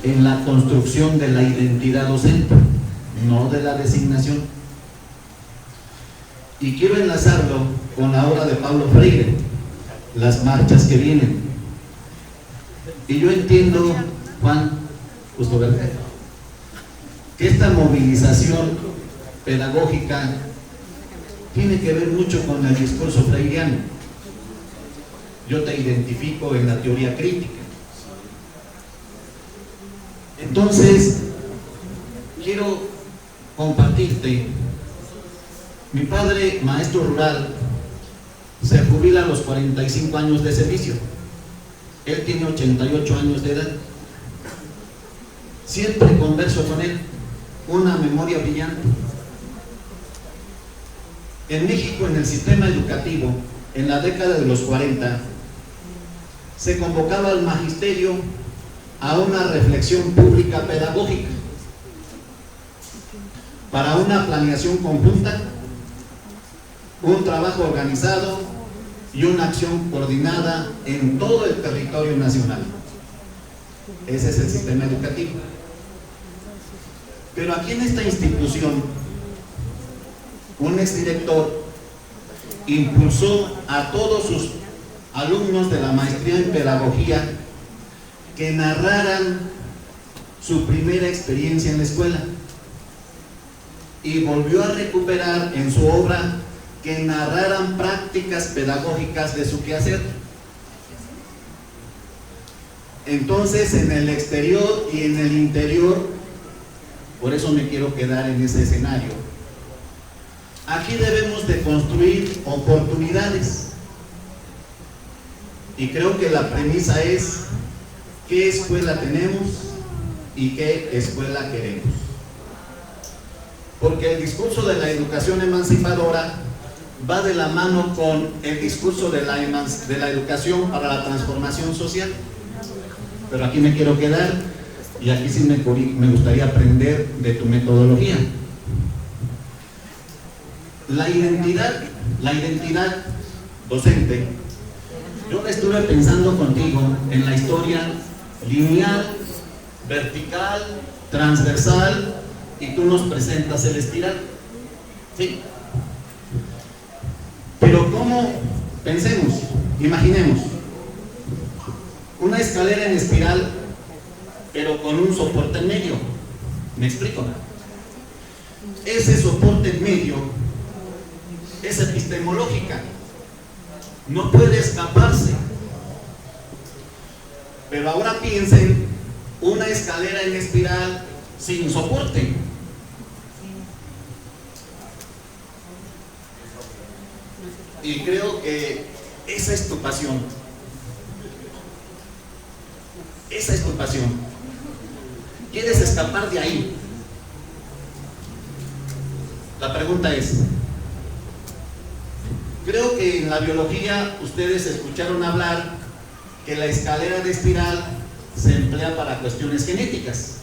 en la construcción de la identidad docente, no de la designación. Y quiero enlazarlo con la obra de Paulo Freire, las marchas que vienen. Y yo entiendo, Juan, justo verte, que esta movilización pedagógica tiene que ver mucho con el discurso freiriano. Yo te identifico en la teoría crítica. Entonces, quiero compartirte. Mi padre, maestro rural, se jubila a los 45 años de servicio. Él tiene 88 años de edad. Siempre converso con él, una memoria brillante. En México, en el sistema educativo, en la década de los 40, se convocaba al magisterio a una reflexión pública pedagógica para una planeación conjunta, un trabajo organizado y una acción coordinada en todo el territorio nacional. Ese es el sistema educativo. Pero aquí en esta institución, un exdirector impulsó a todos sus alumnos de la maestría en pedagogía que narraran su primera experiencia en la escuela, y volvió a recuperar en su obra que narraran prácticas pedagógicas de su quehacer. Entonces, en el exterior y en el interior, por eso me quiero quedar en ese escenario, aquí debemos de construir oportunidades, y creo que la premisa es qué escuela tenemos y qué escuela queremos, porque el discurso de la educación emancipadora va de la mano con el discurso de la educación para la transformación social. Pero aquí me quiero quedar, y aquí sí me gustaría aprender de tu metodología. La identidad docente, yo estuve pensando contigo en la historia lineal, vertical, transversal, y tú nos presentas el espiral. ¿Sí? Pero ¿cómo? Pensemos, imaginemos una escalera en espiral, pero con un soporte en medio. ¿Me explico? Ese soporte en medio es epistemológica, no puede escaparse. Pero ahora piensen una escalera en espiral sin soporte. Y creo que esa es tu pasión. Esa es tu pasión. ¿Quieres escapar de ahí? La pregunta es, creo que en la biología ustedes escucharon hablar que la escalera de espiral se emplea para cuestiones genéticas,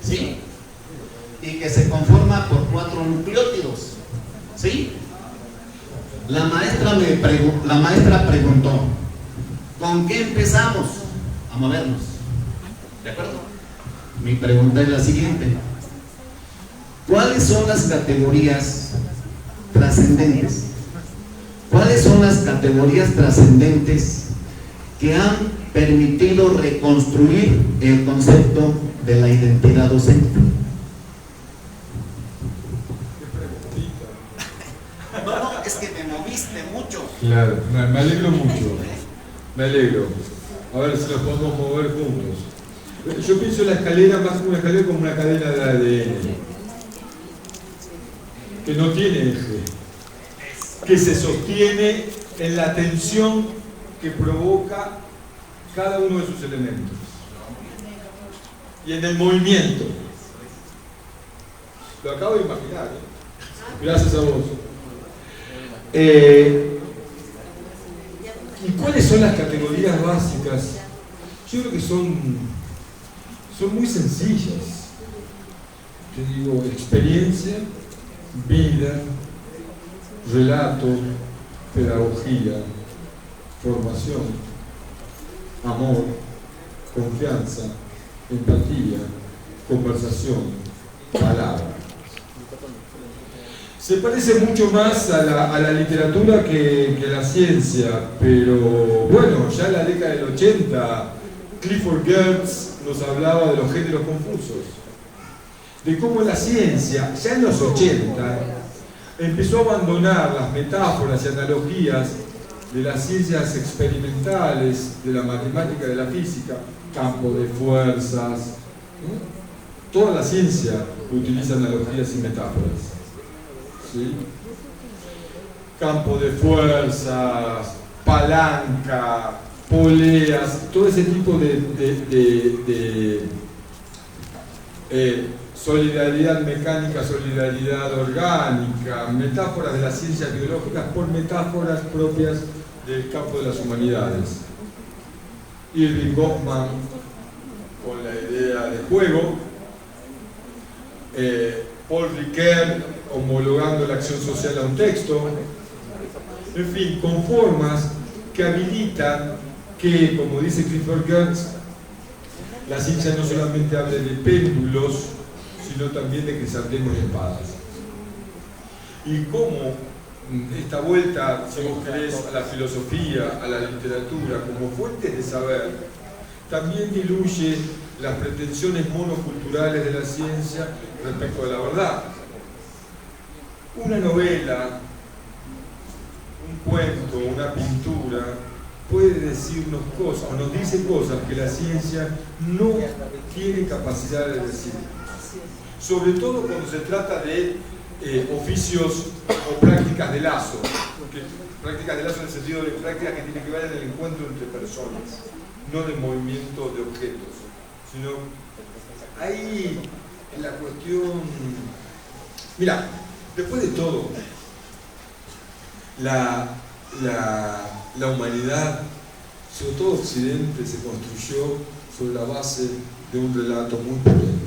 ¿sí? Y que se conforma por 4 nucleótidos, ¿sí? La maestra preguntó, ¿con qué empezamos a movernos? ¿De acuerdo? Mi pregunta es la siguiente: ¿cuáles son las categorías trascendentes? ¿Cuáles son las categorías trascendentes que han permitido reconstruir el concepto de la identidad docente? No, es que me moviste mucho. Claro, me alegro mucho. Me alegro. A ver si nos podemos mover juntos. Yo pienso la escalera más como una escalera, como una cadena de ADN, que no tiene eje, que se sostiene en la tensión que provoca cada uno de sus elementos y en el movimiento. Lo acabo de imaginar, ¿eh? Gracias a vos. ¿Y cuáles son las categorías básicas? Yo creo que son muy sencillas. Te digo, experiencia, vida, relato, pedagogía, formación, amor, confianza, empatía, conversación, palabra. Se parece mucho más a la literatura que a la ciencia, pero bueno, ya en la década del 80, Clifford Geertz nos hablaba de los géneros confusos, de cómo la ciencia, ya en los 80, empezó a abandonar las metáforas y analogías de las ciencias experimentales, de la matemática y de la física, campo de fuerzas. Toda la ciencia utiliza analogías y metáforas. ¿Sí? Campo de fuerzas, palanca, poleas, todo ese tipo de solidaridad mecánica, solidaridad orgánica, metáforas de las ciencias biológicas por metáforas propias del campo de las humanidades. Irving Goffman con la idea de juego, Paul Ricoeur homologando la acción social a un texto, en fin, con formas que habilitan que, como dice Clifford Geertz, la ciencia no solamente hable de péndulos, sino también de crisantemos y espadas. Y cómo esta vuelta, si vos querés, a la filosofía, a la literatura, como fuentes de saber, también diluye las pretensiones monoculturales de la ciencia respecto de la verdad. Una novela, un cuento, una pintura, puede decirnos cosas, o nos dice cosas que la ciencia no tiene capacidad de decir. Sobre todo cuando se trata de oficios o prácticas de lazo. Prácticas de lazo en el sentido de prácticas que tienen que ver en el encuentro entre personas, no del movimiento de objetos, sino ahí en la cuestión. Mira, después de todo, la humanidad, sobre todo Occidente, se construyó sobre la base de un relato muy potente,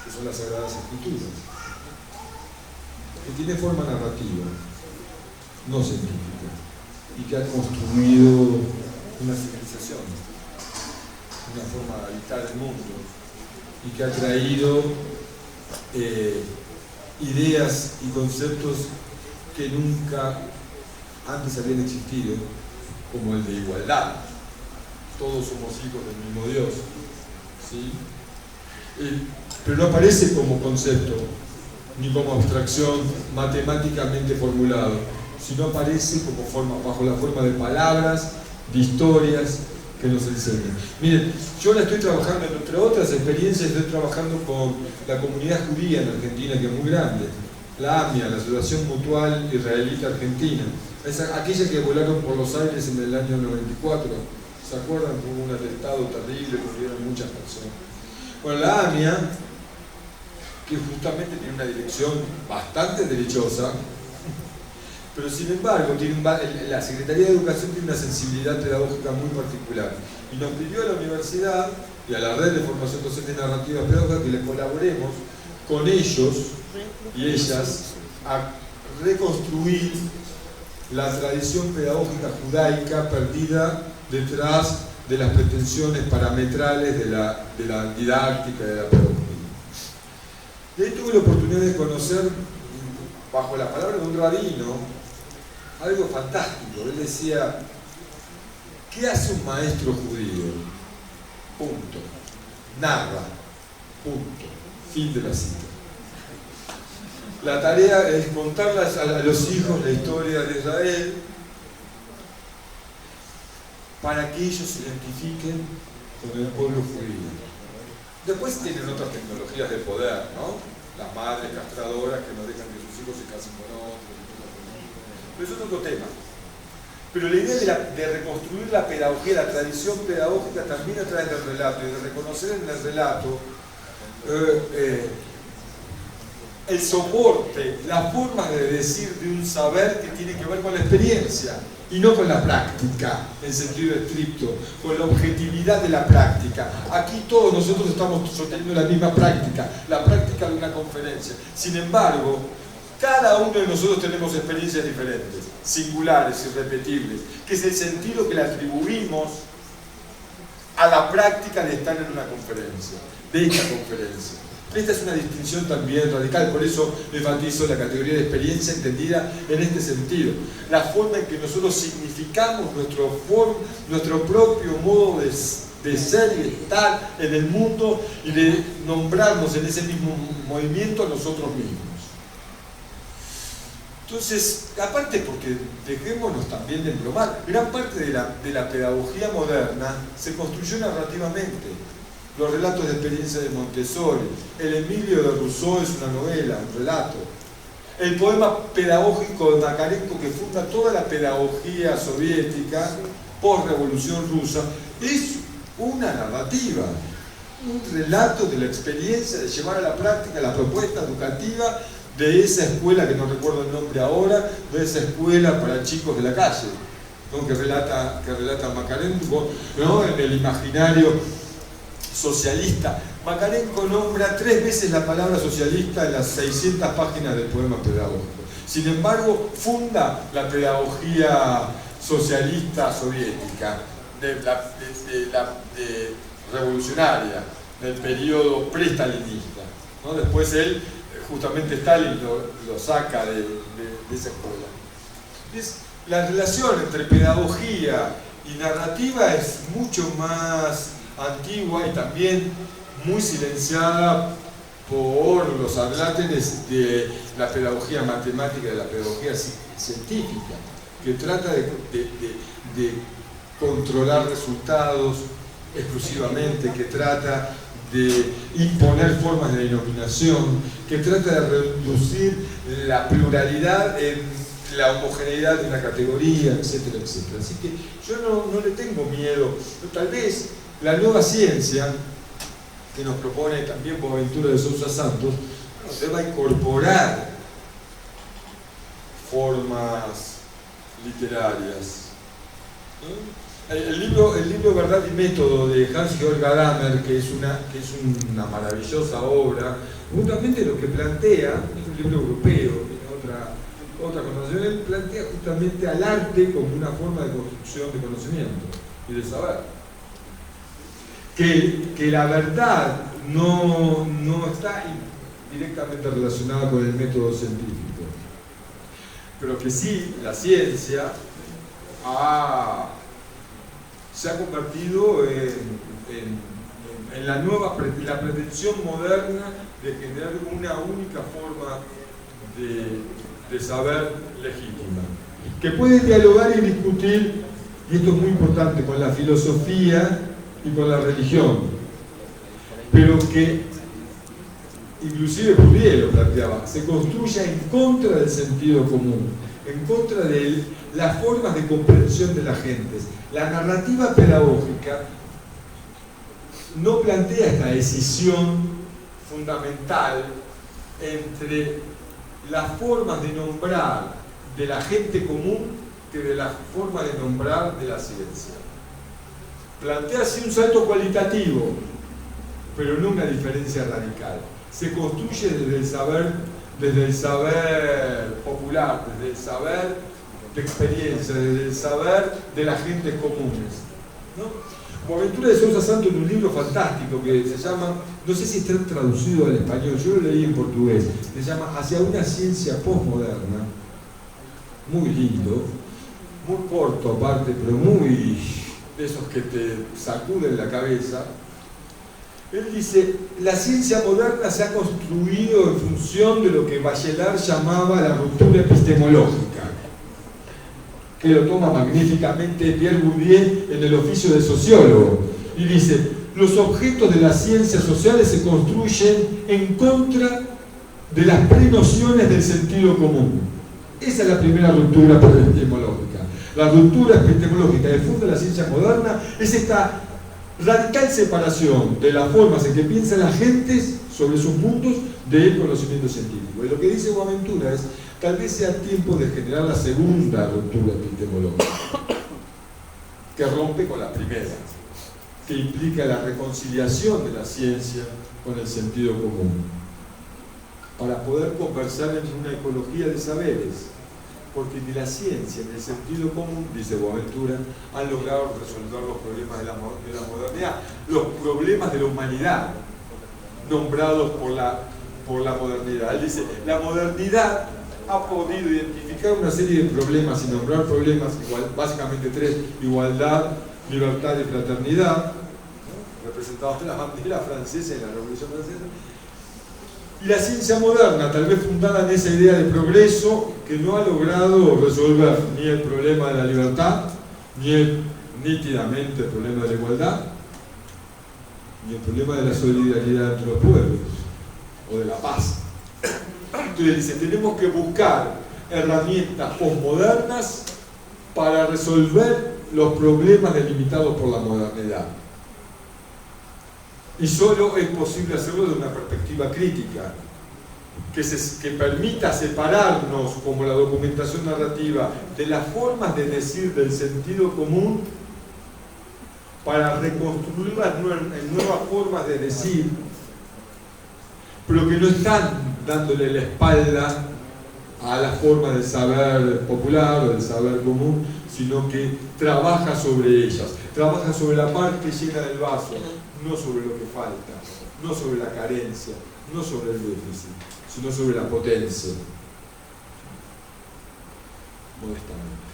que son las Sagradas Escrituras, que tiene forma narrativa, no científica, y que ha construido una civilización, una forma de habitar el mundo, y que ha traído ideas y conceptos que nunca antes habían existido, como el de igualdad. Todos somos hijos del mismo Dios, ¿sí? Pero no aparece como concepto ni como abstracción matemáticamente formulado, sino aparece como forma, bajo la forma de palabras, de historias que nos enseñan. Miren, yo ahora estoy trabajando, entre otras experiencias, estoy trabajando con la comunidad judía en Argentina, que es muy grande, la AMIA, la Asociación Mutual Israelita Argentina, aquella que volaron por los aires en el año 94, ¿se acuerdan? Hubo un atentado terrible, murieron muchas personas. Bueno, la AMIA, que justamente tiene una dirección bastante derechosa, pero sin embargo la Secretaría de Educación tiene una sensibilidad pedagógica muy particular, y nos pidió a la universidad y a la red de formación docente y narrativa pedagógica que le colaboremos con ellos y ellas a reconstruir la tradición pedagógica judaica perdida detrás de las pretensiones parametrales de la didáctica y de la pedagogía. Y ahí tuve la oportunidad de conocer, bajo la palabra de un rabino, algo fantástico. Él decía: ¿qué hace un maestro judío? Punto. Narra. Punto. Fin de la cita. La tarea es contarles a los hijos la historia de Israel para que ellos se identifiquen con el pueblo judío. Después tienen otras tecnologías de poder, ¿no? Las madres castradoras que no dejan que sus hijos se casen con otros. Pero eso es otro tema. Pero la idea de reconstruir la pedagogía, la tradición pedagógica también a través del relato, y de reconocer en el relato el soporte, las formas de decir de un saber que tiene que ver con la experiencia y no con la práctica en sentido estricto, con la objetividad de la práctica. Aquí todos nosotros estamos sosteniendo la misma práctica, la práctica de una conferencia. Sin embargo, cada uno de nosotros tenemos experiencias diferentes, singulares, irrepetibles, que es el sentido que le atribuimos a la práctica de estar en una conferencia, de esta conferencia. Esta es una distinción también radical, por eso enfatizo la categoría de experiencia entendida en este sentido. La forma en que nosotros significamos nuestro propio modo de ser y estar en el mundo y de nombrarnos en ese mismo movimiento a nosotros mismos. Entonces, aparte porque dejémonos también de embromar, gran parte de la pedagogía moderna se construyó narrativamente. Los relatos de experiencia de Montessori, el Emilio de Rousseau es una novela, un relato. El poema pedagógico de Makarenko, que funda toda la pedagogía soviética post-revolución rusa, es una narrativa, un relato de la experiencia de llevar a la práctica la propuesta educativa de esa escuela, que no recuerdo el nombre ahora, de esa escuela para chicos de la calle, ¿no? que relata Makarenko, ¿no? En el imaginario socialista. Makarenko nombra 3 veces la palabra socialista en las 600 páginas del poema pedagógico. Sin embargo, funda la pedagogía socialista soviética, revolucionaria, del periodo pre-stalinista, ¿no? Después él, justamente Stalin lo saca de esa escuela. Entonces, la relación entre pedagogía y narrativa es mucho más antigua y también muy silenciada por los adláteres de la pedagogía matemática y de la pedagogía científica, que trata de controlar resultados exclusivamente, que trata de imponer formas de denominación, que trata de reducir la pluralidad en la homogeneidad de una categoría, etcétera, etcétera. Así que yo no le tengo miedo. Tal vez la nueva ciencia que nos propone también Boaventura de Sousa Santos deba incorporar formas literarias. El libro Verdad y Método de Hans-Georg Gadamer, que es una maravillosa obra, justamente lo que plantea, es un libro europeo, tiene otra connotación, él plantea justamente al arte como una forma de construcción de conocimiento y de saber. Que la verdad no está directamente relacionada con el método científico, pero que sí la ciencia se ha convertido en la pretensión moderna de generar una única forma de saber legítima, que puede dialogar y discutir, y esto es muy importante, con la filosofía y con la religión, pero que inclusive Bourdieu lo planteaba, se construya en contra del sentido común, en contra de las formas de comprensión de las gentes. La narrativa pedagógica no plantea esta decisión fundamental entre las formas de nombrar de la gente común que de las formas de nombrar de la ciencia. Plantea así un salto cualitativo, pero no una diferencia radical. Se construye desde el saber popular, desde el saber de experiencia, desde el saber de las gentes comunes, ¿no? Boaventura de Sousa Santos, en un libro fantástico que se llama, no sé si está traducido al español, yo lo leí en portugués, se llama Hacia una ciencia postmoderna, muy lindo, muy corto aparte, pero muy de esos que te sacuden la cabeza. Él dice, la ciencia moderna se ha construido en función de lo que Bachelard llamaba la ruptura epistemológica, que lo toma magníficamente Pierre Bourdieu en el oficio de sociólogo, y dice, los objetos de las ciencias sociales se construyen en contra de las prenociones del sentido común. Esa es la primera ruptura epistemológica. La ruptura epistemológica que funda la ciencia moderna es esta radical separación de las formas en que piensan las gentes sobre sus mundos del conocimiento científico. Y lo que dice Boaventura es, tal vez sea tiempo de generar la segunda ruptura epistemológica, que rompe con la primera, que implica la reconciliación de la ciencia con el sentido común, para poder conversar en una ecología de saberes, porque ni la ciencia ni el sentido común, dice Boaventura, han logrado resolver los problemas de la modernidad, los problemas de la humanidad, nombrados por la modernidad. Él dice, la modernidad ha podido identificar una serie de problemas y nombrar problemas, básicamente tres: igualdad, libertad y fraternidad, representados en la bandera francesa y en la Revolución Francesa. Y la ciencia moderna, tal vez fundada en esa idea de progreso, que no ha logrado resolver ni el problema de la libertad, ni nítidamente el problema de la igualdad, ni el problema de la solidaridad entre los pueblos, o de la paz. Entonces dice, tenemos que buscar herramientas posmodernas para resolver los problemas delimitados por la modernidad. Y solo es posible hacerlo desde una perspectiva crítica, que permita separarnos, como la documentación narrativa, de las formas de decir del sentido común para reconstruirlas en nuevas formas de decir, pero que no están dándole la espalda a la forma del saber popular o del saber común, sino que trabaja sobre ellas, trabaja sobre la parte llena del vaso, no sobre lo que falta, no sobre la carencia, no sobre el déficit, sino sobre la potencia, modestamente.